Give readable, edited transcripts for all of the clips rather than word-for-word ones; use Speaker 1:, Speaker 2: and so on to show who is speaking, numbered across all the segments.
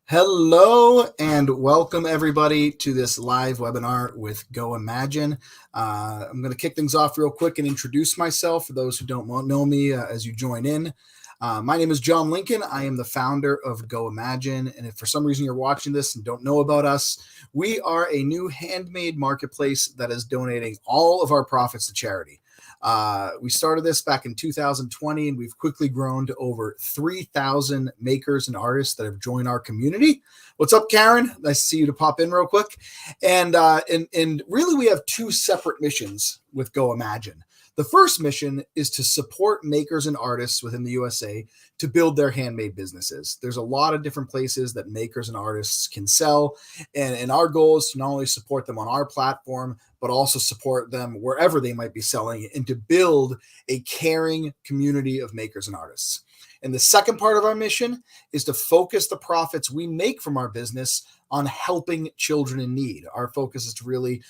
Speaker 1: Hello and welcome everybody to this live webinar with Go Imagine. I'm going to kick things off real quick and introduce myself for those who don't know me as you join in. My name is John Lincoln. I am the founder of Go Imagine. And if for some reason you're watching this and don't know about us, we are a new handmade marketplace that is donating all of our profits to charity. We started this back in 2020, and we've quickly grown to over 3,000 makers and artists that have joined our community. What's up, Karen? Nice to see you to pop in real quick. And really, we have two separate missions with Go Imagine. The first mission is to support makers and artists within the USA to build their handmade businesses. There's a lot of different places that makers and artists can sell. And our goal is to not only support them on our platform, but also support them wherever they might be selling and to build a caring community of makers and artists. And the second part of our mission is to focus the profits we make from our business on helping children in need. Our focus is to really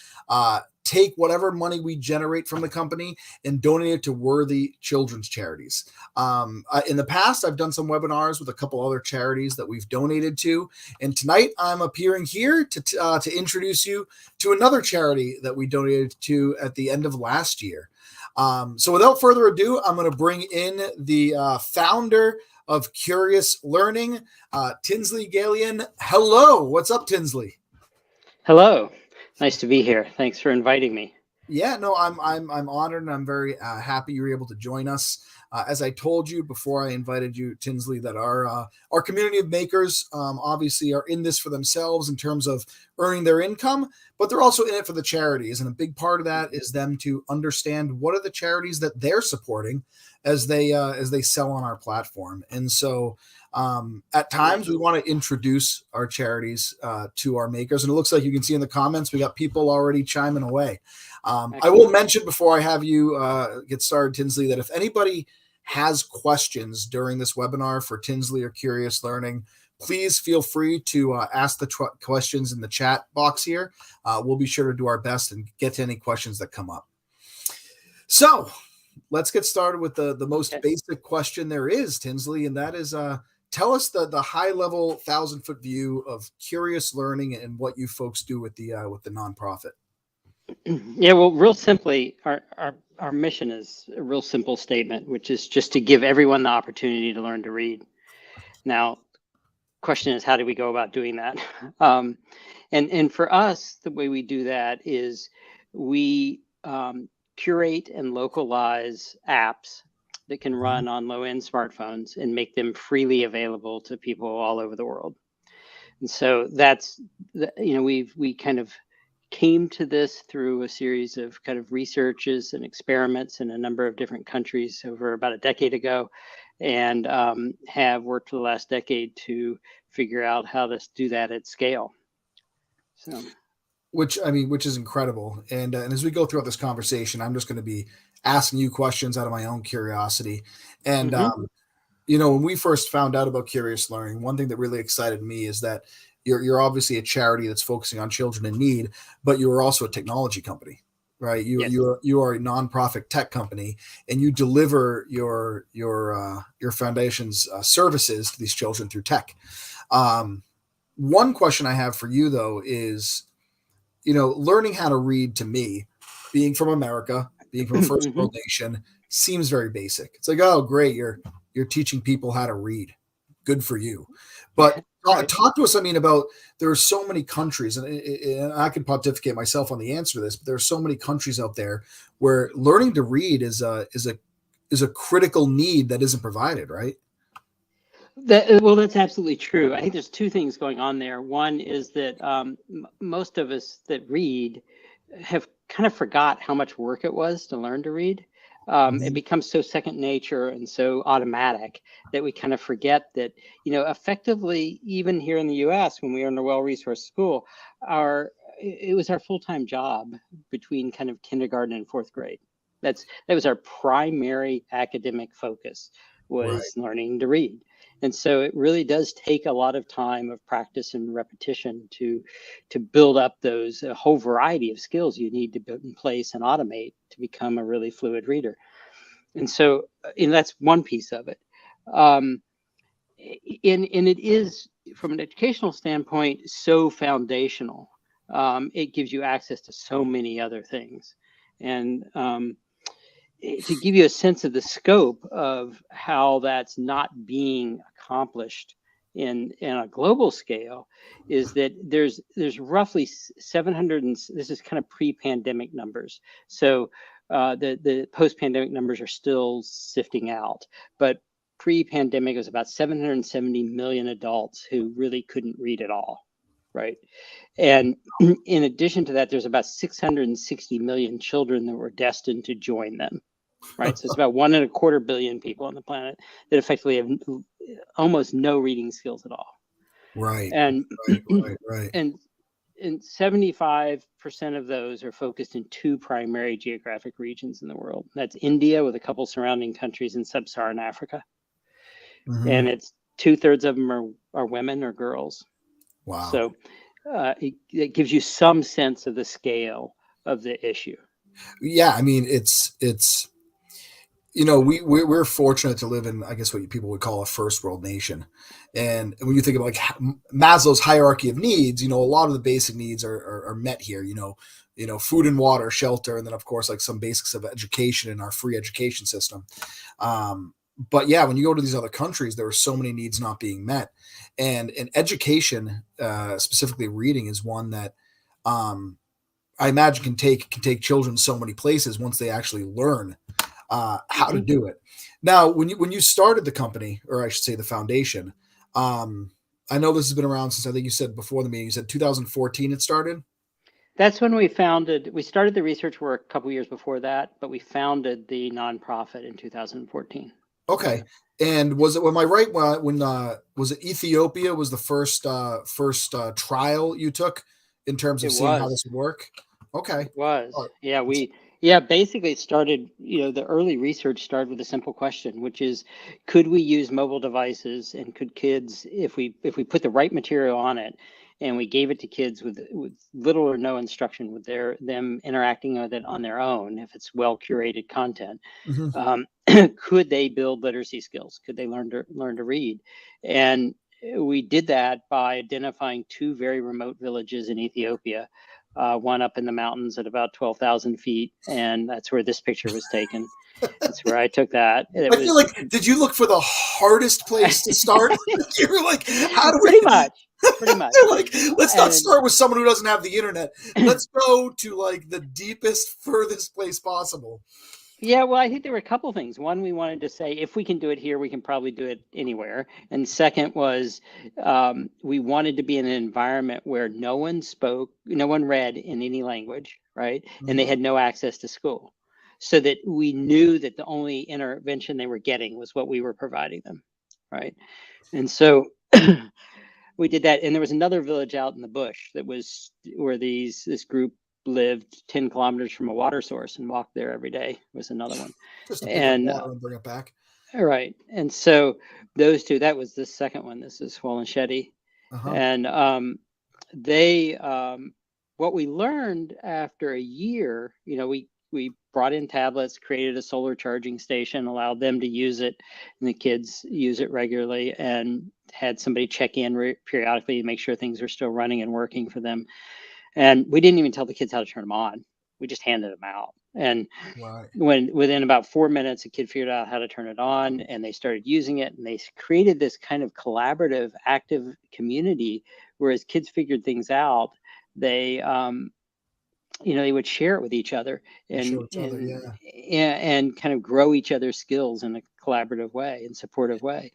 Speaker 1: take whatever money we generate from the company and donate it to worthy children's charities. In the past, I've done some webinars with a couple other charities that we've donated to. And tonight I'm appearing here to introduce you to another charity that we donated to at the end of last year. So without further ado, I'm going to bring in the founder of Curious Learning, Tinsley Galyean. Hello, what's up, Tinsley?
Speaker 2: Hello, nice to be here. Thanks for inviting me.
Speaker 1: Yeah, no, I'm honored, and I'm very happy you were able to join us. As I told you before I invited you, Tinsley, that our community of makers obviously are in this for themselves in terms of earning their income, but they're also in it for the charities. And a big part of that is them to understand what are the charities that they're supporting as they sell on our platform. And so at times we want to introduce our charities to our makers. And it looks like you can see in the comments, we got people already chiming away. I will mention before I have you get started, Tinsley, that if anybody has questions during this webinar for Tinsley or Curious Learning, please feel free to ask the questions in the chat box here. We'll be sure to do our best and get to any questions that come up. So let's get started with the most basic question there is, Tinsley, and that is tell us the high-level 1,000-foot view of Curious Learning and what you folks do with the nonprofit.
Speaker 2: Yeah, well, real simply, our mission is a real simple statement, which is just to give everyone the opportunity to learn to read. Now, question is, how do we go about doing that? And for us, the way we do that is we curate and localize apps that can run on low-end smartphones and make them freely available to people all over the world. And so that's, we kind of came to this through a series of kind of researches and experiments in a number of different countries over about a decade ago, and have worked for the last decade to figure out how to do that at scale. So,
Speaker 1: which is incredible. And as we go throughout this conversation, I'm just going to be asking you questions out of my own curiosity. And when we first found out about Curious Learning, one thing that really excited me is that you're obviously a charity that's focusing on children in need, but you are also a technology company, right? You are a nonprofit tech company, and you deliver your foundation's services to these children through tech. One question I have for you though is, learning how to read, to me, being from America, being from a first world nation, seems very basic. It's like, oh, great, you're teaching people how to read. Good for you. But talk to us, about, there are so many countries, and I can pontificate myself on the answer to this, but there are so many countries out there where learning to read is a critical need that isn't provided, right?
Speaker 2: Well, that's absolutely true. I think there's two things going on there. One is that most of us that read have kind of forgot how much work it was to learn to read. It becomes so second nature and so automatic that we kind of forget that, effectively, even here in the US, when we were in a well-resourced school, it was our full-time job between kind of kindergarten and fourth grade. That was our primary academic focus, was learning to read. And so it really does take a lot of time of practice and repetition to build up those a whole variety of skills you need to put in place and automate to become a really fluid reader. And so that's one piece of it. and it is, from an educational standpoint, so foundational. It gives you access to so many other things. And to give you a sense of the scope of how that's not being accomplished in a global scale, is that there's roughly 700, and this is kind of pre-pandemic numbers. So the post-pandemic numbers are still sifting out, but pre-pandemic was about 770 million adults who really couldn't read at all, right? And in addition to that, there's about 660 million children that were destined to join them, right? So it's about 1.25 billion people on the planet that effectively have almost no reading skills at all.
Speaker 1: Right.
Speaker 2: And
Speaker 1: Right.
Speaker 2: and 75% of those are focused in two primary geographic regions in the world. That's India, with a couple surrounding countries in sub-Saharan Africa. And it's 2/3 of them are women or girls.
Speaker 1: Wow.
Speaker 2: So it gives you some sense of the scale of the issue.
Speaker 1: Yeah, I mean, it's we're fortunate to live in, I guess, what people would call a first world nation. And when you think of like Maslow's hierarchy of needs, a lot of the basic needs are met here. Food and water, shelter, and then of course like some basics of education in our free education system. But yeah, when you go to these other countries, there are so many needs not being met, and education, specifically reading, is one that I imagine can take children so many places once they actually learn how to do it. Now, when you started the company, or I should say the foundation, I know this has been around since, I think you said before the meeting, you said 2014 it started.
Speaker 2: That's when we started the research work a couple years before that, but we founded the nonprofit in 2014.
Speaker 1: Okay. And was it, am I right, when was it Ethiopia was the first trial you took in terms of seeing how this would work? Okay.
Speaker 2: It was. Basically it started, the early research started with a simple question, which is, could we use mobile devices, and could kids, if we put the right material on it and we gave it to kids with little or no instruction, with them interacting with it on their own, if it's well curated content, could they build literacy skills? Could they learn to read? And we did that by identifying two very remote villages in Ethiopia. One up in the mountains at about 12,000 feet, and that's where this picture was taken. That's where I took that.
Speaker 1: I feel like, did you look for the hardest place to start? You were like, how do we?
Speaker 2: Pretty much.
Speaker 1: Like, let's not start with someone who doesn't have the internet. Let's go to like the deepest, furthest place possible.
Speaker 2: Yeah, well, I think there were a couple things. One, we wanted to say, if we can do it here, we can probably do it anywhere. And second was, we wanted to be in an environment where no one read in any language, right? And they had no access to school, so that we knew that the only intervention they were getting was what we were providing them, right? And so we did that. And there was another village out in the bush that was where this group lived 10 kilometers from a water source, and walked there every day. Was another one.
Speaker 1: Just to pick up water and bring it back.
Speaker 2: Right. And so those two, that was the second one. This is Swollen-Shetty. And what we learned after a year, we brought in tablets, created a solar charging station, allowed them to use it, and the kids use it regularly, and had somebody check in periodically to make sure things are still running and working for them. And we didn't even tell the kids how to turn them on. We just handed them out. And within about 4 minutes, a kid figured out how to turn it on, and they started using it, and they created this kind of collaborative, active community where, as kids figured things out, they would share it with each other and kind of grow each other's skills in a collaborative way and supportive way.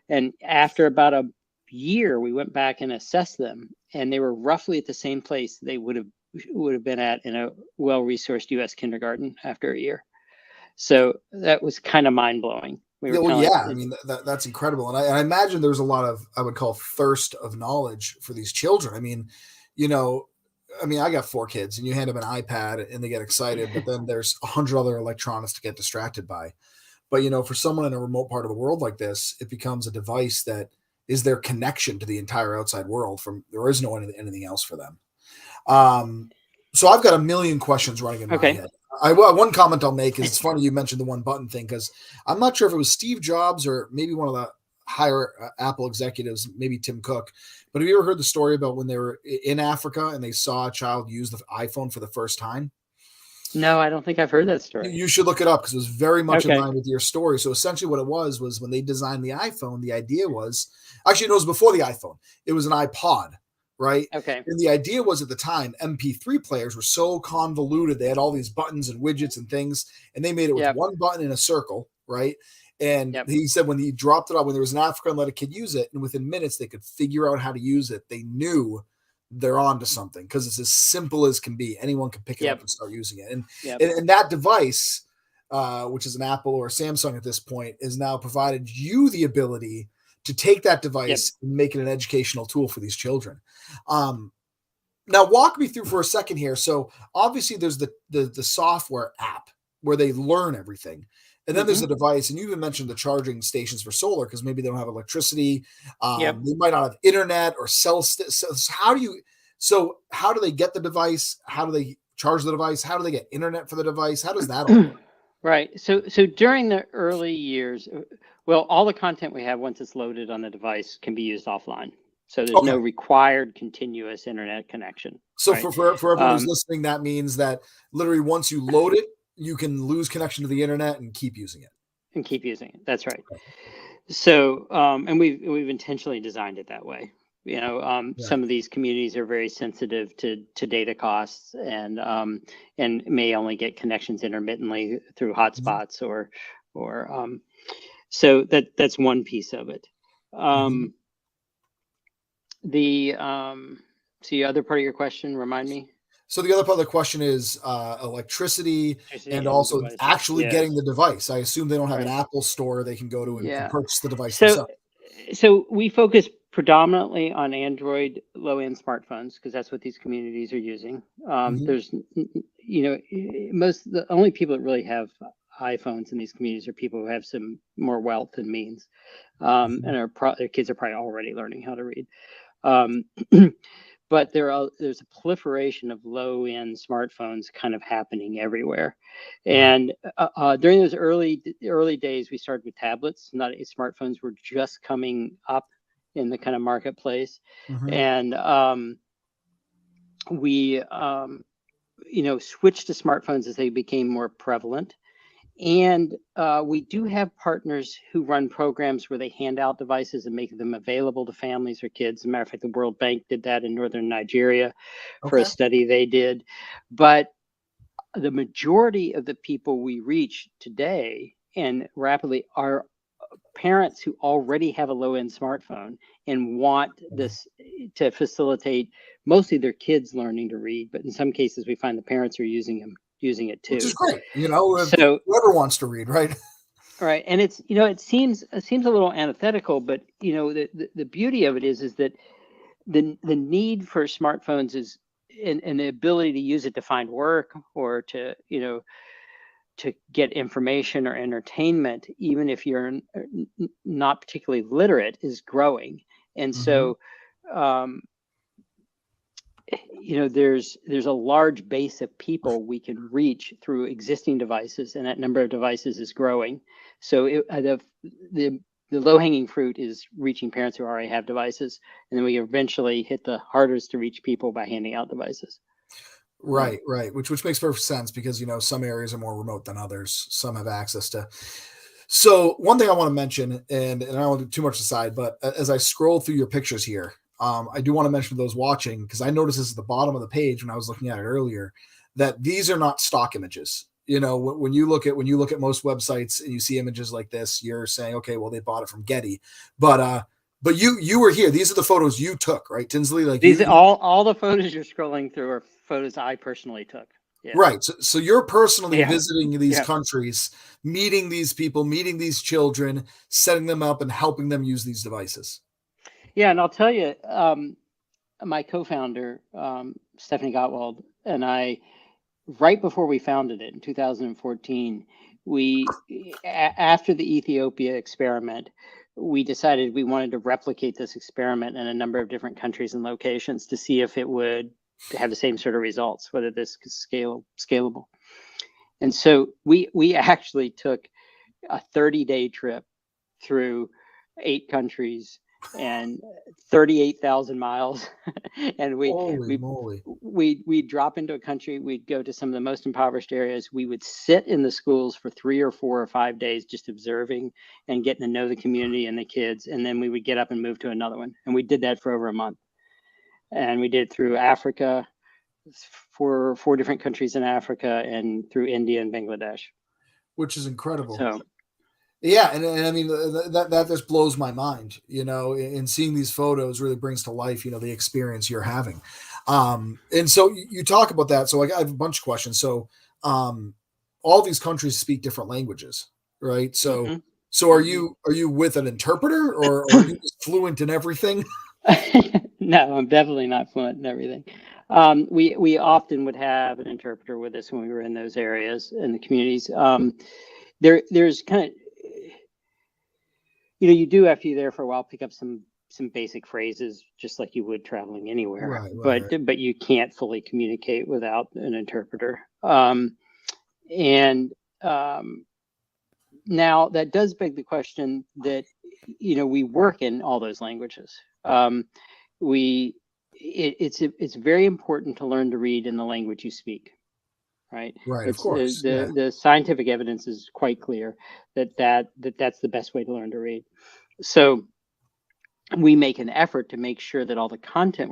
Speaker 2: And after about a year, we went back and assessed them, and they were roughly at the same place they would have been at in a well-resourced U.S. kindergarten after a year. So that was kind of mind-blowing.
Speaker 1: I mean, that's incredible. And I imagine there's a lot of, I would call, thirst of knowledge for these children. I mean, I got 4 kids, and you hand them an iPad and they get excited, but then there's 100 other electronics to get distracted by. But, for someone in a remote part of the world like this, it becomes a device that is their connection to the entire outside world. There is no anything else for them. So I've got a million questions running in my head. One comment I'll make is, it's funny you mentioned the one button thing, because I'm not sure if it was Steve Jobs or maybe one of the higher Apple executives, maybe Tim Cook. But have you ever heard the story about when they were in Africa and they saw a child use the iPhone for the first time?
Speaker 2: No, I don't think I've heard that story.
Speaker 1: You should look it up because it was very much in
Speaker 2: Okay.
Speaker 1: line with your story. So essentially what it was when they designed the iPhone, the idea was, actually it was before the iPhone. It was an iPod, right?
Speaker 2: Okay.
Speaker 1: And the idea was at the time, MP3 players were so convoluted. They had all these buttons and widgets and things, and they made it with
Speaker 2: Yep.
Speaker 1: one button in a circle, right? And
Speaker 2: Yep.
Speaker 1: he said when he dropped it off, when there was an Africa and let a kid use it, and within minutes they could figure out how to use it. They knew they're on to something because it's as simple as can be. Anyone can pick it
Speaker 2: Yep.
Speaker 1: up and start using it. And
Speaker 2: Yep.
Speaker 1: and that device, which is an Apple or a Samsung at this point, is now provided you the ability to take that device and make it an educational tool for these children. Now walk me through for a second here. So obviously there's the software app where they learn everything. And then there's the device, and you even mentioned the charging stations for solar because maybe they don't have electricity. They might not have internet or cell. So how do they get the device? How do they charge the device? How do they get internet for the device? How does that all work?
Speaker 2: Right. So during the early years, well, all the content we have once it's loaded on the device can be used offline. So there's no required continuous internet connection.
Speaker 1: So
Speaker 2: right?
Speaker 1: for everyone who's listening, that means that literally once you load it, you can lose connection to the internet and keep using it.
Speaker 2: That's right. So, and we've intentionally designed it that way. Some of these communities are very sensitive to data costs and may only get connections intermittently through hotspots or so that's one piece of it. The other part of your question, remind me.
Speaker 1: So the other part of the question is electricity and also
Speaker 2: devices.
Speaker 1: actually getting the device. I assume they don't have an Apple store they can go to and purchase the device themselves.
Speaker 2: So we focus predominantly on Android low-end smartphones because that's what these communities are using. There's, the only people that really have iPhones in these communities are people who have some more wealth and means, and their kids are probably already learning how to read. But there's a proliferation of low-end smartphones kind of happening everywhere. And during those early days, we started with tablets. Smartphones were just coming up in the kind of marketplace. And we switched to smartphones as they became more prevalent. And we do have partners who run programs where they hand out devices and make them available to families or kids. As a matter of fact, the World Bank did that in northern Nigeria for a study they did. But the majority of the people we reach today and rapidly are parents who already have a low-end smartphone and want this to facilitate mostly their kids learning to read. But in some cases, we find the parents are using it too,
Speaker 1: which is great. So whoever wants to read, right?
Speaker 2: Right, and it's it seems a little antithetical, but the beauty of it is that the need for smartphones is and the ability to use it to find work or to to get information or entertainment, even if you're not particularly literate, is growing, and so. There's a large base of people we can reach through existing devices, and that number of devices is growing. So the low-hanging fruit is reaching parents who already have devices, and then we eventually hit the hardest to reach people by handing out devices.
Speaker 1: Right. Which makes perfect sense because some areas are more remote than others. Some have access to. So one thing I want to mention, and I don't want to do too much aside, but as I scroll through your pictures here. I do want to mention those watching because I noticed this at the bottom of the page when I was looking at it earlier that these are not stock images. When you look at most websites and you see images like this, you're saying, okay, well they bought it from Getty, but you were here. These are the photos you took, right, Tinsley? Like
Speaker 2: these all the photos you're scrolling through are photos I personally took. Yeah.
Speaker 1: Right. So you're personally visiting these countries, meeting these people, meeting these children, setting them up, and helping them use these devices.
Speaker 2: Yeah, and I'll tell you, my co-founder, Stephanie Gottwald, and I, right before we founded it in 2014, after the Ethiopia experiment, we decided we wanted to replicate this experiment in a number of different countries and locations to see if it would have the same sort of results, whether this is scalable. And so we actually took a 30-day trip through 8 countries and 38,000 miles. And
Speaker 1: Holy moly.
Speaker 2: we'd drop into a country, we'd go to some of the most impoverished areas. We would sit in the schools for 3 or 4 or 5 days, just observing and getting to know the community and the kids. And then we would get up and move to another one. And we did that for over a month. And we did it through Africa, for 4 different countries in Africa, and through India and Bangladesh.
Speaker 1: Which is incredible.
Speaker 2: So,
Speaker 1: yeah, and I mean that just blows my mind, and seeing these photos really brings to life, the experience you're having. And so you talk about that. So I have a bunch of questions. So all these countries speak different languages, right? So so are you with an interpreter, or are you just fluent in everything?
Speaker 2: No, I'm definitely not fluent in everything. We often would have an interpreter with us when we were in those areas in the communities. There's kind of, you do, after you're there for a while, pick up some basic phrases, just like you would traveling anywhere. But you can't fully communicate without an interpreter. Now that does beg the question that, we work in all those languages. It's very important to learn to read in the language you speak. Right.
Speaker 1: Of course.
Speaker 2: The scientific evidence is quite clear that's the best way to learn to read. So we make an effort to make sure that all the content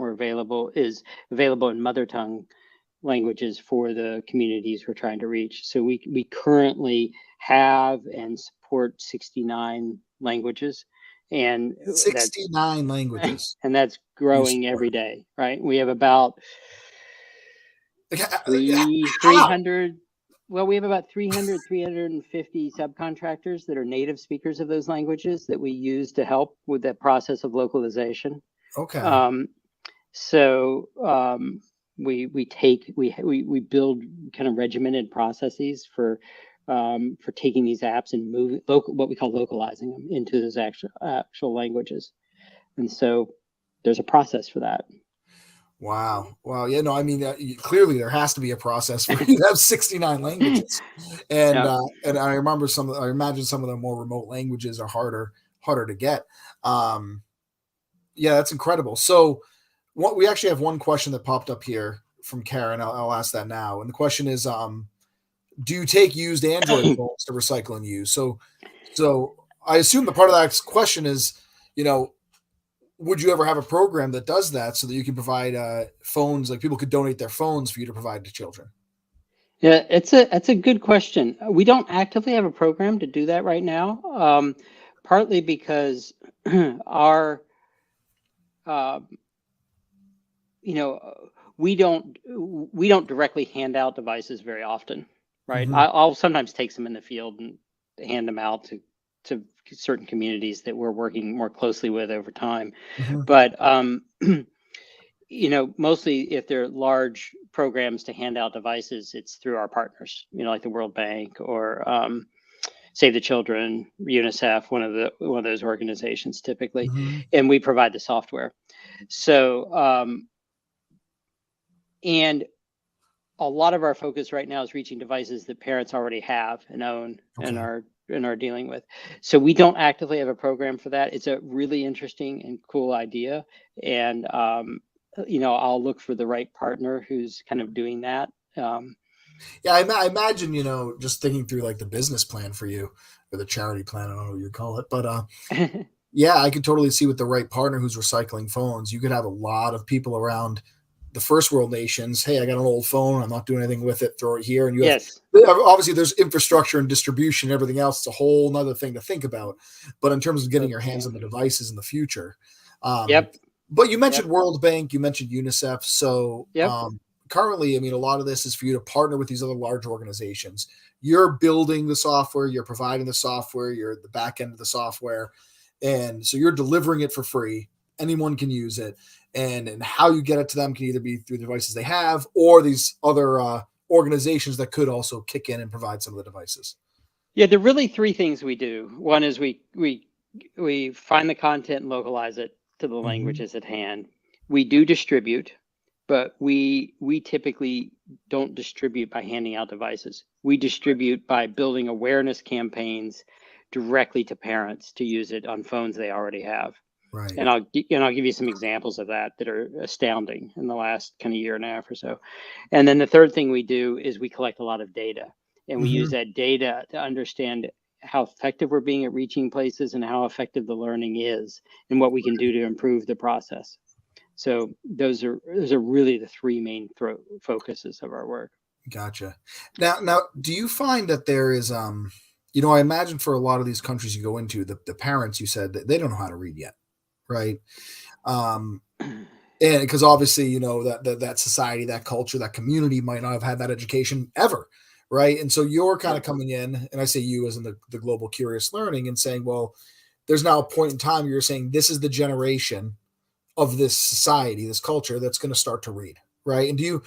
Speaker 2: is available in mother tongue languages for the communities we're trying to reach. So we currently have and support 69 languages. And
Speaker 1: 69 languages.
Speaker 2: And that's growing every day, right? We have about 300. Well, we have about 350 subcontractors that are native speakers of those languages that we use to help with that process of localization.
Speaker 1: Okay.
Speaker 2: We build kind of regimented processes for taking these apps and what we call localizing them into those actual languages. And so there's a process for that.
Speaker 1: Wow. Yeah, no, I mean, clearly there has to be a process for you to have 69 languages. And and I imagine some of the more remote languages are harder to get. Yeah, that's incredible. So we actually have one question that popped up here from Karen. I'll ask that now. And the question is, do you take used Android phones to recycle and use? So I assume the part of that question is, would you ever have a program that does that so that you can provide phones, like people could donate their phones for you to provide to children?
Speaker 2: Yeah, that's a good question. We don't actively have a program to do that right now, partly because our, we don't directly hand out devices very often, right? I'll sometimes take them in the field and hand them out to certain communities that we're working more closely with over time. But mostly if they're large programs to hand out devices, it's through our partners, like the World Bank or Save the Children, UNICEF, one of those organizations typically, and we provide the software. So and a lot of our focus right now is reaching devices that parents already have and own and are dealing with. So we don't actively have a program for that. It's a really interesting and cool idea. And, I'll look for the right partner who's kind of doing that.
Speaker 1: Yeah, I imagine, just thinking through like the business plan for you, or the charity plan, I don't know what you call it, but yeah, I could totally see with the right partner who's recycling phones, you could have a lot of people around the first world nations. Hey, I got an old phone, I'm not doing anything with it, throw it here. And you have, obviously there's infrastructure and distribution and everything else. It's a whole nother thing to think about. But in terms of getting your hands on the devices in the future. But you mentioned World Bank, you mentioned UNICEF. So currently, I mean, a lot of this is for you to partner with these other large organizations. You're building the software, you're providing the software, you're at the back end of the software. And so you're delivering it for free. Anyone can use it. And how you get it to them can either be through the devices they have or these other organizations that could also kick in and provide some of the devices.
Speaker 2: Yeah, there are really 3 things we do. One is we find the content and localize it to the languages at hand. We do distribute, but we typically don't distribute by handing out devices. We distribute by building awareness campaigns directly to parents to use it on phones they already have.
Speaker 1: Right.
Speaker 2: And I'll give you some examples of that are astounding in the last kind of year and a half or so. And then the third thing we do is we collect a lot of data, and we use that data to understand how effective we're being at reaching places and how effective the learning is and what we can do to improve the process. So those are really the three main focuses of our work.
Speaker 1: Gotcha. Now, do you find that there is, I imagine for a lot of these countries you go into, the parents, you said that they don't know how to read yet, right? And because obviously, that society, that culture, that community might not have had that education ever, right? And so you're kind of coming in, and I say you as in the global curious learning, and saying, well, there's now a point in time you're saying this is the generation of this society, this culture that's going to start to read, right? And do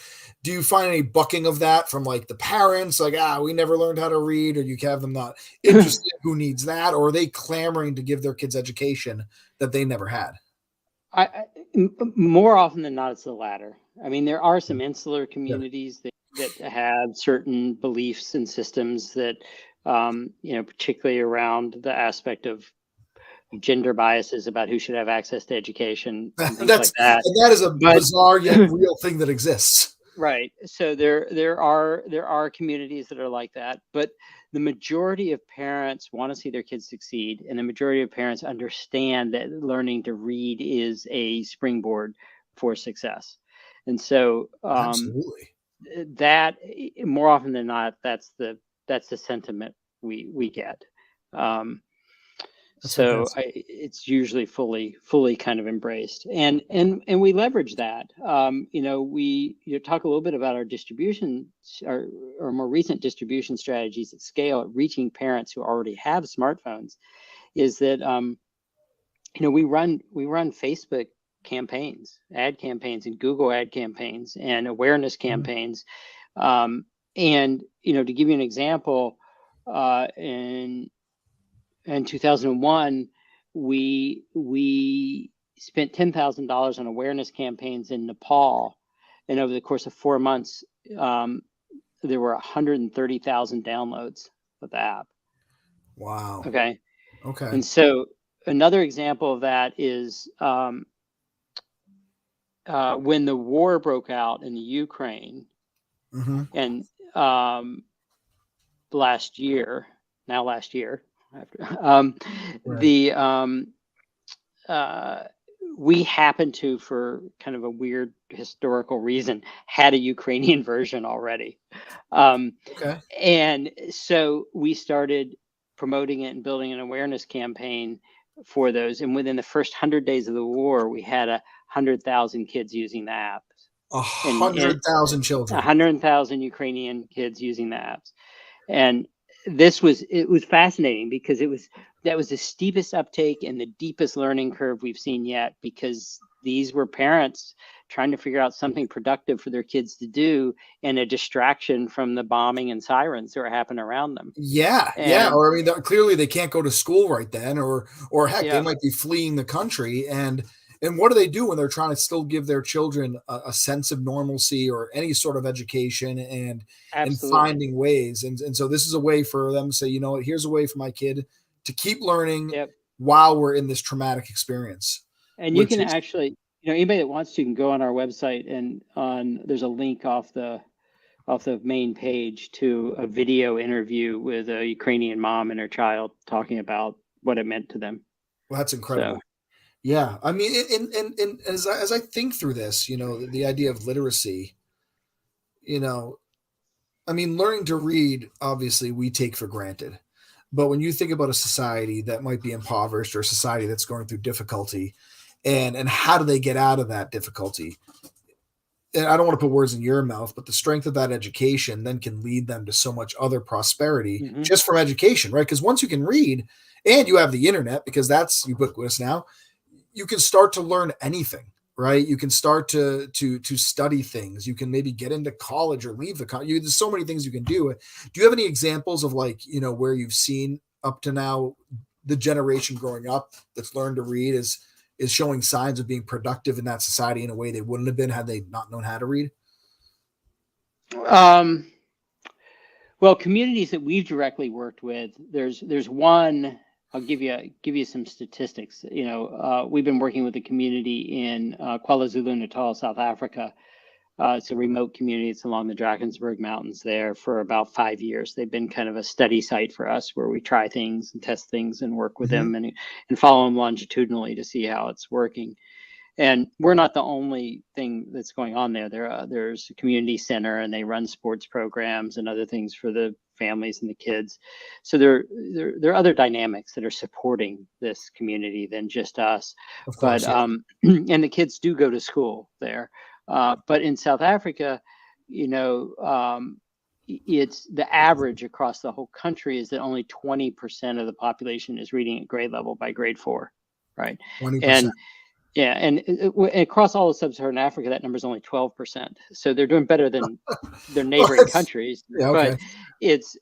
Speaker 1: you find any bucking of that from like the parents, like, we never learned how to read, or you have them not interested, who needs that, or are they clamoring to give their kids education that they never had?
Speaker 2: More often than not, it's the latter. I mean, there are some insular communities that have certain beliefs and systems that, particularly around the aspect of gender biases about who should have access to education and things like that.
Speaker 1: And that is a bizarre yet real thing that exists.
Speaker 2: Right. So there are communities that are like that, but the majority of parents want to see their kids succeed, and the majority of parents understand that learning to read is a springboard for success. And so
Speaker 1: Absolutely.
Speaker 2: That more often than not, that's the sentiment we get. So it's usually fully kind of embraced, and we leverage that. You talk a little bit about our distribution, our more recent distribution strategies at scale at reaching parents who already have smartphones. Is that we run Facebook campaigns, ad campaigns, and Google ad campaigns, and awareness campaigns. And to give you an example, in 2001, we spent $10,000 on awareness campaigns in Nepal, and over the course of 4 months, there were 130,000 downloads of the app.
Speaker 1: Wow.
Speaker 2: Okay.
Speaker 1: Okay.
Speaker 2: And so another example of that is when the war broke out in the Ukraine, and last year. We happened to, for kind of a weird historical reason, had a Ukrainian version already. And so we started promoting it and building an awareness campaign for those. And within the first 100 days of the war, we had 100,000 kids using the apps.
Speaker 1: 100,000 children.
Speaker 2: 100,000 Ukrainian kids using the apps. And it was fascinating because that was the steepest uptake and the deepest learning curve we've seen yet, because these were parents trying to figure out something productive for their kids to do, and a distraction from the bombing and sirens that were happening around them.
Speaker 1: Yeah. Or I mean, clearly they can't go to school right then, or heck, they might be fleeing the country. And what do they do when they're trying to still give their children a sense of normalcy or any sort of education and finding ways? And so this is a way for them to say, here's a way for my kid to keep learning while we're in this traumatic experience.
Speaker 2: And you can actually, anybody that wants to can go on our website, and there's a link off the main page to a video interview with a Ukrainian mom and her child talking about what it meant to them.
Speaker 1: Well, that's incredible. So, yeah, I mean, and as I think through this, the idea of literacy, I mean, learning to read, obviously, we take for granted. But when you think about a society that might be impoverished, or a society that's going through difficulty, and how do they get out of that difficulty? And I don't want to put words in your mouth, but the strength of that education then can lead them to so much other prosperity just from education, right? Because once you can read and you have the internet, because that's ubiquitous now, you can start to learn anything, right? You can start to study things. You can maybe get into college or leave the college. There's so many things you can do. Do you have any examples of where you've seen up to now the generation growing up that's learned to read is showing signs of being productive in that society in a way they wouldn't have been had they not known how to read?
Speaker 2: Well, communities that we've directly worked with, there's one. I'll give you some statistics. We've been working with a community in KwaZulu-Natal, South Africa. It's a remote community. It's along the Drakensberg Mountains there for about 5 years. They've been kind of a study site for us where we try things and test things and work with them and follow them longitudinally to see how it's working. And we're not the only thing that's going on there. There's a community center, and they run sports programs and other things for the families and the kids. So there are other dynamics that are supporting this community than just us.
Speaker 1: Of course,
Speaker 2: but and the kids do go to school there. But in South Africa, it's the average across the whole country is that only 20% of the population is reading at grade level by grade 4, right?
Speaker 1: 20%.
Speaker 2: And across all of sub-Saharan Africa, that number is only 12%. So they're doing better than their neighboring countries, but it's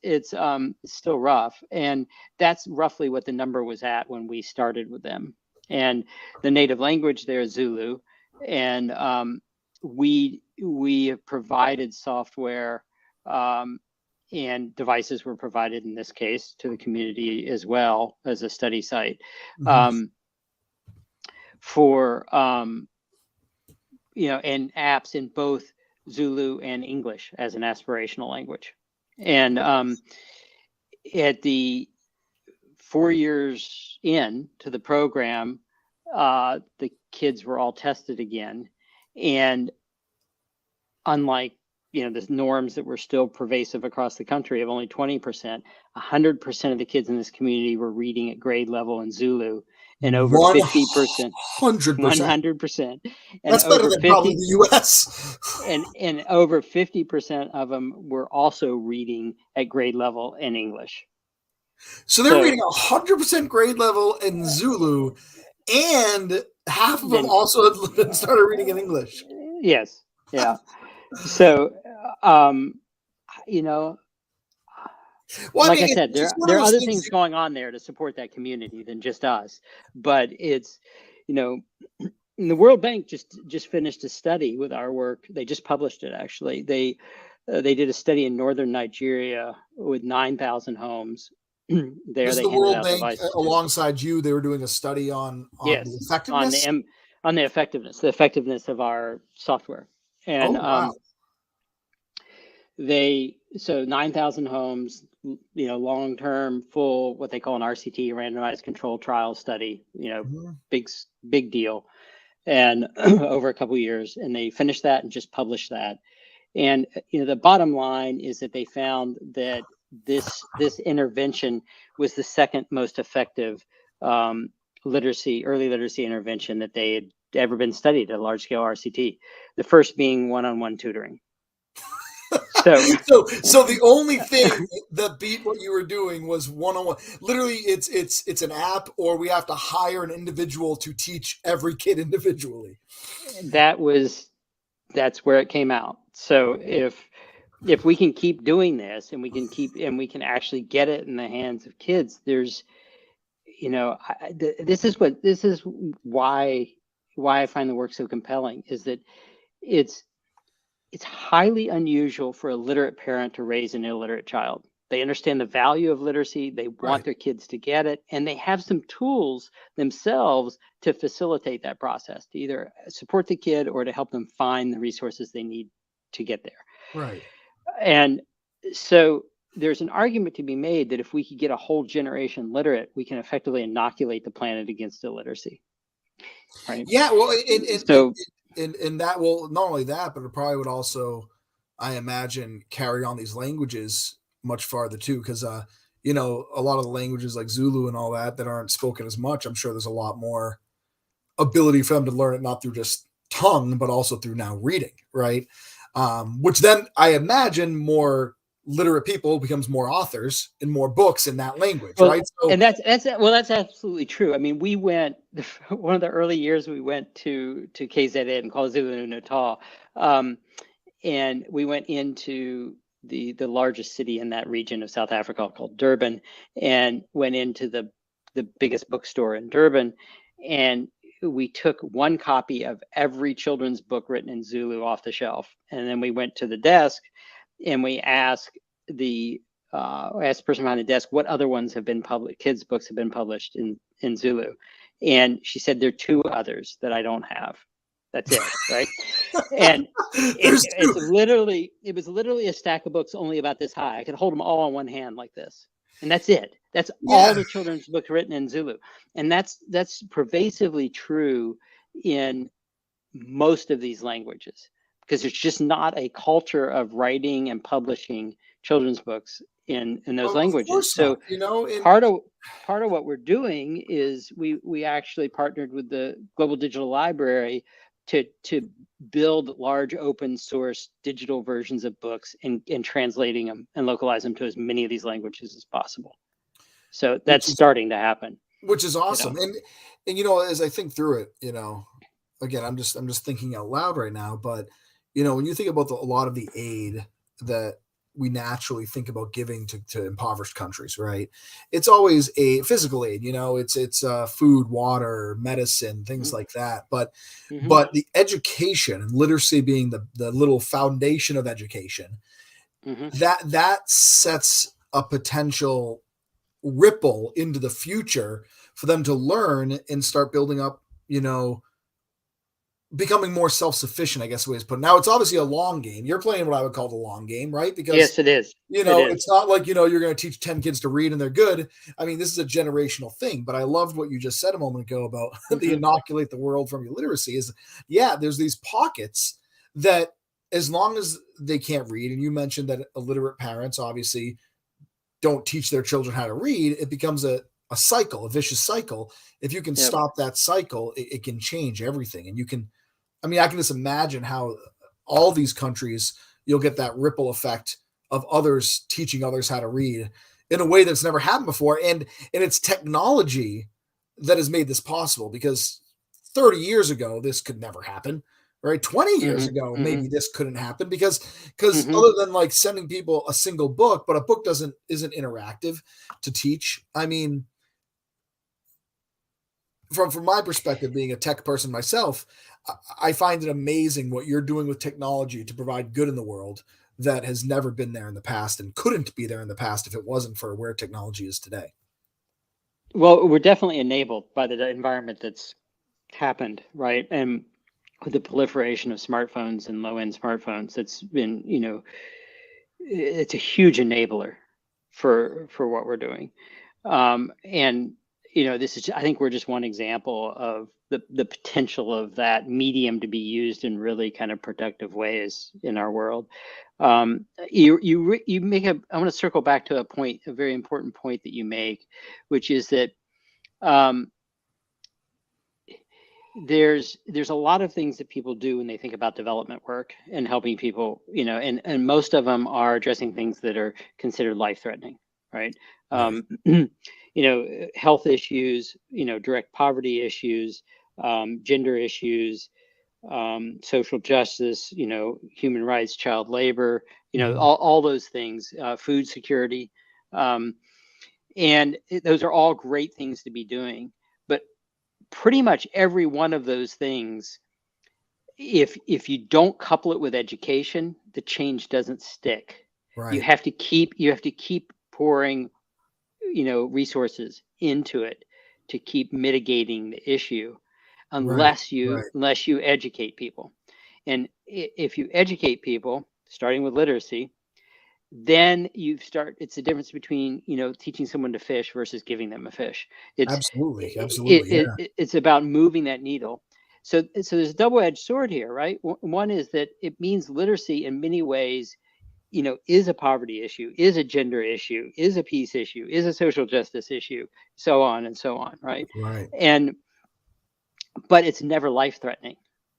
Speaker 2: still rough. And that's roughly what the number was at when we started with them. And the native language there is Zulu, and we have provided software and devices were provided in this case to the community as well as a study site. For and apps in both Zulu and English as an aspirational language. And at the 4 years in to the program, the kids were all tested again. And unlike the norms that were still pervasive across the country of only 20%, 100% of the kids in this community were reading at grade level in Zulu, and over 50%, 100%, and
Speaker 1: that's better than probably the U.S.
Speaker 2: and over 50% of them were also reading at grade level in English.
Speaker 1: So they're reading 100% grade level in Zulu, and half of them also started reading in English.
Speaker 2: Yes, yeah. So, well, like I said, there are other things going on there to support that community than just us. But it's, the World Bank just finished a study with our work. They just published it, actually. They did a study in northern Nigeria with 9,000 homes. There, they
Speaker 1: the World Bank
Speaker 2: devices.
Speaker 1: Alongside you. They were doing a study on the effectiveness,
Speaker 2: on the effectiveness of our software. And
Speaker 1: wow.
Speaker 2: So 9,000 homes, long-term, full, what they call an RCT, randomized controlled trial study, big deal, and over a couple of years. And they finished that and just published that. And the bottom line is that they found that this intervention was the second most effective early literacy intervention that they had ever been studied at a large-scale RCT. The first being one-on-one tutoring. So
Speaker 1: the only thing that beat what you were doing was one-on-one. Literally, it's an app, or we have to hire an individual to teach every kid individually.
Speaker 2: That's where it came out. So if we can keep doing this, and we can actually get it in the hands of kids, there's, this is why I find the work so compelling, is that it's highly unusual for a literate parent to raise an illiterate child. They understand the value of literacy. They want their kids to get it, and they have some tools themselves to facilitate that process, to either support the kid or to help them find the resources they need to get there.
Speaker 1: Right.
Speaker 2: And so there's an argument to be made that if we could get a whole generation literate, we can effectively inoculate the planet against illiteracy. Right.
Speaker 1: Yeah. Well, and that will, not only that, but it probably would also, I imagine, carry on these languages much farther too, because a lot of the languages like Zulu and all that aren't spoken as much, I'm sure there's a lot more ability for them to learn it, not through just tongue, but also through now reading, right? Which then I imagine more literate people becomes more authors and more books in that language, right?
Speaker 2: So, and that's absolutely true. I mean, we went, one of the early years we went to KZN and KwaZulu-Natal, and we went into the largest city in that region of South Africa called Durban, and went into the biggest bookstore in Durban, and we took one copy of every children's book written in Zulu off the shelf, and then we went to the desk and we asked the I asked the person behind the desk, what other ones have been published, kids' books have been published in Zulu? And she said, there are 2 others that I don't have. That's it, right? And it was literally a stack of books only about this high. I could hold them all on one hand like this. And that's it. That's all the children's books written in Zulu. And that's pervasively true in most of these languages, because there's just not a culture of writing and publishing children's books in those languages. So part of what we're doing is we actually partnered with the Global Digital Library to build large open source digital versions of books and translating them and localize them to as many of these languages as possible. So that's starting to happen,
Speaker 1: which is awesome. And as I think through it, again, I'm just thinking out loud right now, but when you think about a lot of the aid that we naturally think about giving to impoverished countries, right? It's always a physical aid, it's food, water, medicine, things like that. But the education and literacy being the little foundation of education, that sets a potential ripple into the future for them to learn and start building up, becoming more self-sufficient, I guess the way it's put. Now, it's obviously a long game. You're playing what I would call the long game, right? Because
Speaker 2: yes, it is.
Speaker 1: It's not like, you're going to teach 10 kids to read and they're good. I mean, this is a generational thing, but I loved what you just said a moment ago about the inoculate the world from illiteracy is, there's these pockets that as long as they can't read, and you mentioned that illiterate parents obviously don't teach their children how to read, it becomes a cycle, a vicious cycle. If you can stop that cycle, it can change everything. And I can just imagine how all these countries, you'll get that ripple effect of others teaching others how to read in a way that's never happened before. And it's technology that has made this possible, because 30 years ago, this could never happen, right? 20 years ago, maybe this couldn't happen because other than like sending people a single book, but a book isn't interactive to teach. I mean, from my perspective, being a tech person myself, I find it amazing what you're doing with technology to provide good in the world that has never been there in the past and couldn't be there in the past if it wasn't for where technology is today.
Speaker 2: Well, we're definitely enabled by the environment that's happened, right? And with the proliferation of smartphones and low-end smartphones, that's been, it's a huge enabler for what we're doing. And this is, I think we're just one example of the potential of that medium to be used in really kind of productive ways in our world. You make I want to circle back to a very important point that you make, which is that there's a lot of things that people do when they think about development work and helping people, and most of them are addressing things that are considered life-threatening, right? Health issues, direct poverty issues, gender issues, social justice, human rights, child labor, all those things, food security. And those are all great things to be doing. But pretty much every one of those things, if you don't couple it with education, the change doesn't stick. Right. You have to keep pouring resources into it to keep mitigating the issue unless you educate people. And if you educate people, starting with literacy, then it's the difference between teaching someone to fish versus giving them a fish.
Speaker 1: Absolutely.
Speaker 2: It's about moving that needle. So there's a double-edged sword here, right? One is that it means literacy in many ways is a poverty issue, is a gender issue, is a peace issue, is a social justice issue, so on and so on, right?
Speaker 1: Right.
Speaker 2: But it's never life-threatening.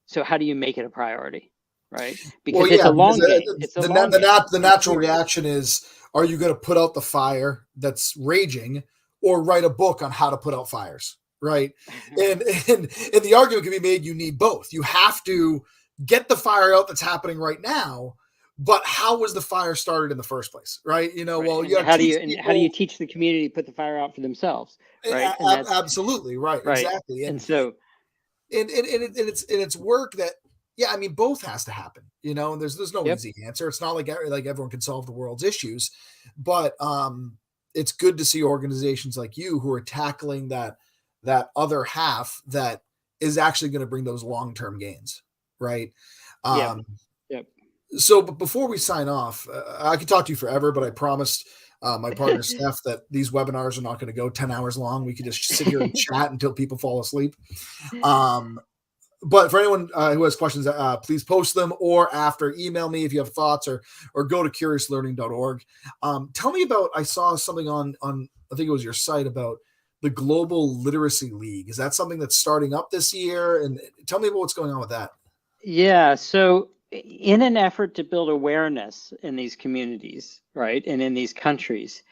Speaker 2: So how do you make it a priority, right? Because it's a long game.
Speaker 1: The natural reaction is, are you going to put out the fire that's raging, or write a book on how to put out fires, right? and the argument can be made, you need both. You have to get the fire out that's happening right now. But how was the fire started in the first place, right? Well,
Speaker 2: how do you teach the community to put the fire out for themselves, right?
Speaker 1: Absolutely, right, exactly.
Speaker 2: And so,
Speaker 1: it's work that Yeah, I mean, both has to happen, you know, and there's no
Speaker 2: Yep.
Speaker 1: easy answer. It's not like everyone can solve the world's issues, but it's good to see organizations like you who are tackling that other half that is actually going to bring those long-term gains, right?
Speaker 2: Yep.
Speaker 1: Um,
Speaker 2: Yep.
Speaker 1: so, but before we sign off, I could talk to you forever, but I promised my partner Steph that these webinars are not going to go 10 hours long. We could just sit here and chat until people fall asleep. Um, but for anyone who has questions, please post them or after email me if you have thoughts or go to curiouslearning.org. Tell me about, I saw something on, I think it was your site about the Global Literacy League. Is that something that's starting up this year? And tell me about what's going on with that.
Speaker 2: Yeah. So, in an effort to build awareness in these communities, right, and in these countries,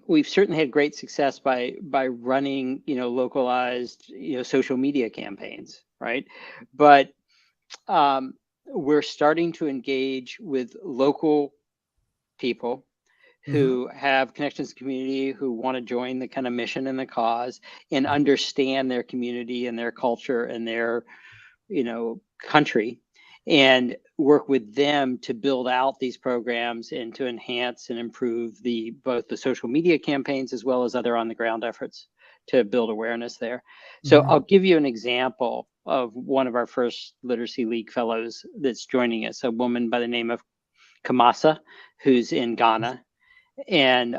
Speaker 2: we've certainly had great success by running, localized, social media campaigns, right? But we're starting to engage with local people
Speaker 1: Mm-hmm.
Speaker 2: who have connections to the community, who want to join the kind of mission and the cause and understand their community and their culture and their country, and work with them to build out these programs and to enhance and improve both the social media campaigns as well as other on the ground efforts to build awareness there. So
Speaker 1: Mm-hmm.
Speaker 2: I'll give you an example of one of our first Literacy League fellows that's joining us, a woman by the name of Kamasa, who's in Ghana. And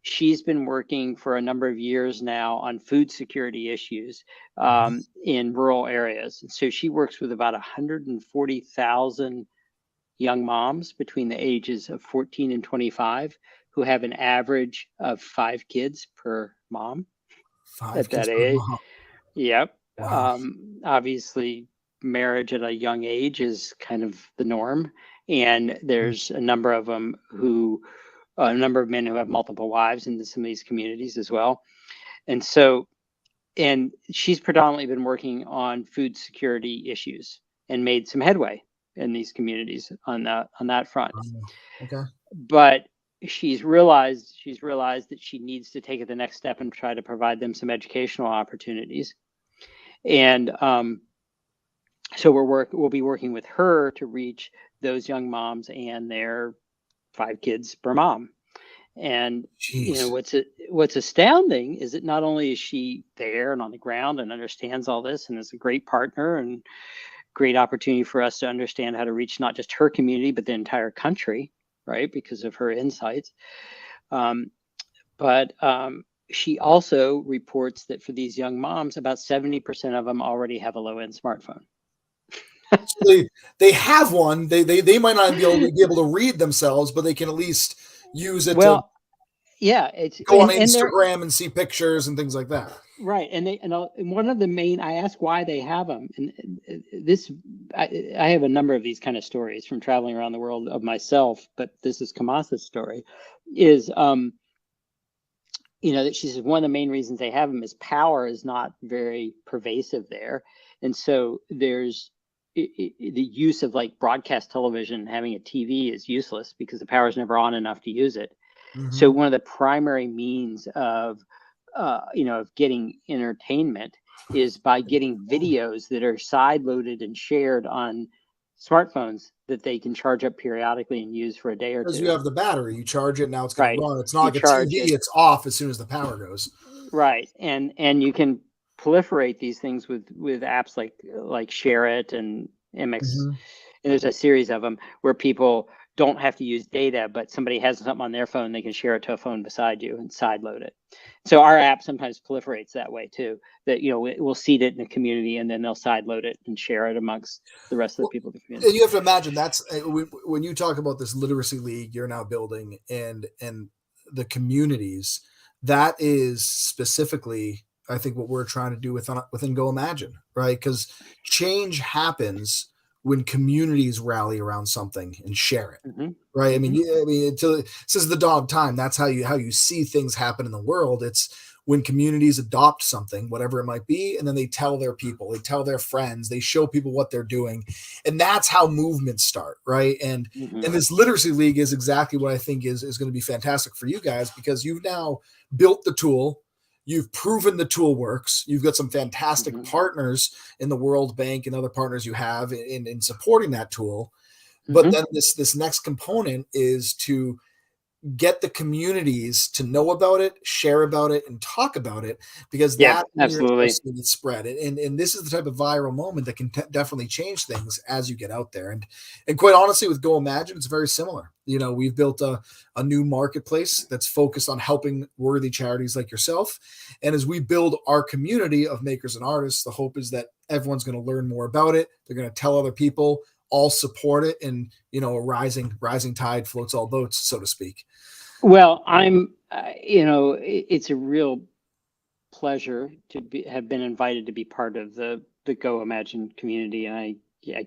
Speaker 2: she's been working for a number of years now on food security issues in rural areas. And so she works with about 140,000 young moms between the ages of 14 and 25 who have an average of 5 kids per mom
Speaker 1: Five
Speaker 2: at
Speaker 1: kids
Speaker 2: that
Speaker 1: per
Speaker 2: age.
Speaker 1: mom.
Speaker 2: Yep.
Speaker 1: Wow.
Speaker 2: Obviously, marriage at a young age is kind of the norm. And there's a number of men who have multiple wives in some of these communities as well. And so, and she's predominantly been working on food security issues and made some headway in these communities on that front.
Speaker 1: Okay.
Speaker 2: But she's realized that she needs to take it the next step and try to provide them some educational opportunities. And so we'll be working with her to reach those young moms and their 5 kids per mom. And
Speaker 1: Jeez.
Speaker 2: what's astounding is that not only is she there and on the ground and understands all this and is a great partner and great opportunity for us to understand how to reach not just her community but the entire country, right? Because of her insights. But she also reports that for these young moms, about 70% of them already have a low-end smartphone.
Speaker 1: So they have one. They might not be able to read themselves, but they can at least use it to
Speaker 2: Well, yeah, it's
Speaker 1: go on
Speaker 2: and they're
Speaker 1: Instagram and see pictures and things like that.
Speaker 2: right, and one of the main. I ask why they have them, and this I have a number of these kind of stories from traveling around the world of myself, but this is Kamasa's story, is that she says one of the main reasons they have them is power is not very pervasive there, and so there's the use of like broadcast television, having a TV is useless because the power is never on enough to use it. So
Speaker 1: Mm-hmm.
Speaker 2: one of the primary means of getting entertainment is by getting videos that are side loaded and shared on smartphones that they can charge up periodically and use for a day or
Speaker 1: Because you
Speaker 2: two.
Speaker 1: have the battery, you charge it, now it's going to
Speaker 2: Right.
Speaker 1: run. It's not
Speaker 2: You
Speaker 1: like a
Speaker 2: charge
Speaker 1: TV,
Speaker 2: it.
Speaker 1: it's off as soon as the power goes.
Speaker 2: Right. And you can proliferate these things with apps like Share It and MX.
Speaker 1: Mm-hmm.
Speaker 2: And there's a series of them where people don't have to use data, but somebody has something on their phone, they can share it to a phone beside you and sideload it. So our app sometimes proliferates that way too, that, we'll seed it in the community and then they'll sideload it and share it amongst the rest of the
Speaker 1: Well,
Speaker 2: people in the community.
Speaker 1: and you have to imagine that's when you talk about this literacy league you're now building and the communities, that is specifically I think what we're trying to do within Go Imagine, right? Because change happens when communities rally around something and share it,
Speaker 2: Mm-hmm.
Speaker 1: right?
Speaker 2: Mm-hmm.
Speaker 1: I mean, until since the dawn of time, that's how you see things happen in the world. It's when communities adopt something, whatever it might be, and then they tell their people, they tell their friends, they show people what they're doing, and that's how movements start, right? And
Speaker 2: Mm-hmm.
Speaker 1: this literacy league is exactly what I think is going to be fantastic for you guys because you've now built the tool. you've proven the tool works. You've got some fantastic
Speaker 2: Mm-hmm.
Speaker 1: partners in the World Bank and other partners you have in supporting that tool. But
Speaker 2: Mm-hmm.
Speaker 1: then this next component is to get the communities to know about it, share about it, and talk about it, because
Speaker 2: Yeah,
Speaker 1: that's when you're
Speaker 2: absolutely.
Speaker 1: seeing it spread. And this is the type of viral moment that can definitely change things as you get out there. And quite honestly, with Go Imagine, it's very similar. You know, we've built a new marketplace that's focused on helping worthy charities like yourself. And as we build our community of makers and artists, the hope is that everyone's going to learn more about it. They're going to tell other people, all support it, and you know, a rising tide floats all boats, so to speak.
Speaker 2: Well, it's a real pleasure to have been invited to be part of the Go Imagine community, and I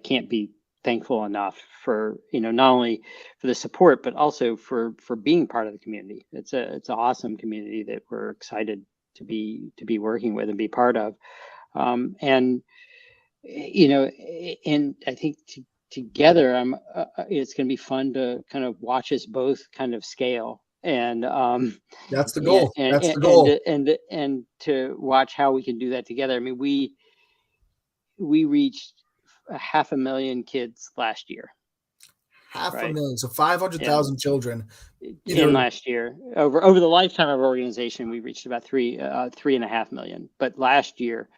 Speaker 2: can't be thankful enough for not only for the support but also for being part of the community. It's an awesome community that we're excited to be working with and be part of, and and I think together it's going to be fun to kind of watch us both kind of scale and
Speaker 1: That's the goal. That's the goal.
Speaker 2: and to watch how we can do that together. I mean, we reached 500,000 kids last year.
Speaker 1: Half
Speaker 2: Right?
Speaker 1: a million, so 500,000 children.
Speaker 2: In last year, over the lifetime of our organization, we reached about 3.5 million. But last year,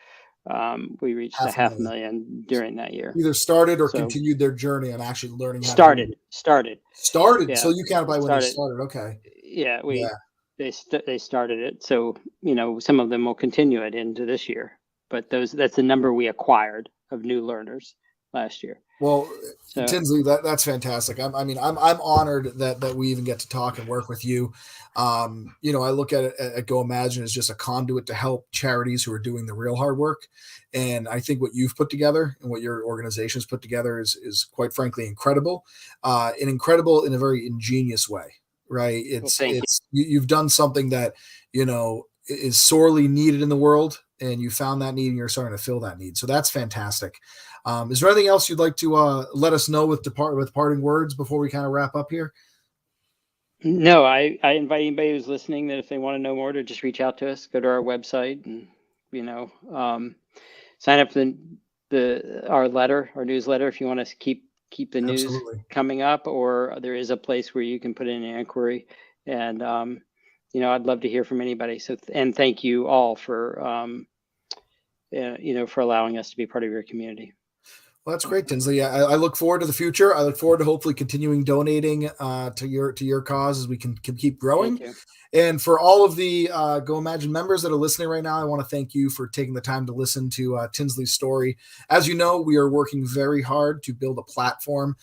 Speaker 2: we reached 500,000 during that year.
Speaker 1: Either started or continued their journey on actually learning how
Speaker 2: started.
Speaker 1: to
Speaker 2: Started.
Speaker 1: Yeah. So you count by when they started. Okay.
Speaker 2: Yeah, they started it. So some of them will continue it into this year. But that's the number we acquired of new learners last year.
Speaker 1: Well, Tinsley, that's fantastic. I'm honored that we even get to talk and work with you. I look at it at Go Imagine as just a conduit to help charities who are doing the real hard work. And I think what you've put together and what your organization's put together is quite frankly incredible, and incredible in a very ingenious way, right? You've done something that, is sorely needed in the world, and you found that need and you're starting to fill that need. So that's fantastic. Is there anything else you'd like to let us know with parting words before we kind of wrap up here?
Speaker 2: No, I invite anybody who's listening that if they want to know more to just reach out to us, go to our website and, sign up for our newsletter if you want to keep the news coming up, or there is a place where you can put in an inquiry, and I'd love to hear from anybody. So and thank you all for for allowing us to be part of your community.
Speaker 1: Well, that's great, Tinsley. I look forward to the future. I look forward to hopefully continuing donating to your cause as we can keep growing. And for all of the Go Imagine members that are listening right now, I want to thank you for taking the time to listen to Tinsley's story. As you know, we are working very hard to build a platform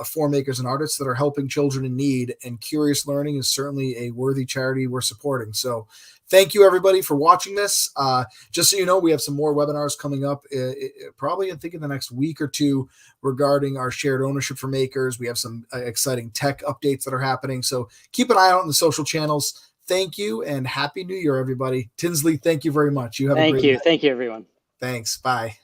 Speaker 1: for makers and artists that are helping children in need, and Curious Learning is certainly a worthy charity we're supporting. So thank you, everybody, for watching this. Just so you know, we have some more webinars coming up, probably I think in the next week or two, regarding our shared ownership for makers. We have some exciting tech updates that are happening. So keep an eye out on the social channels. Thank you, and Happy New Year, everybody. Tinsley, thank you very much. You have a great night.
Speaker 2: Thank you, everyone.
Speaker 1: Thanks. Bye.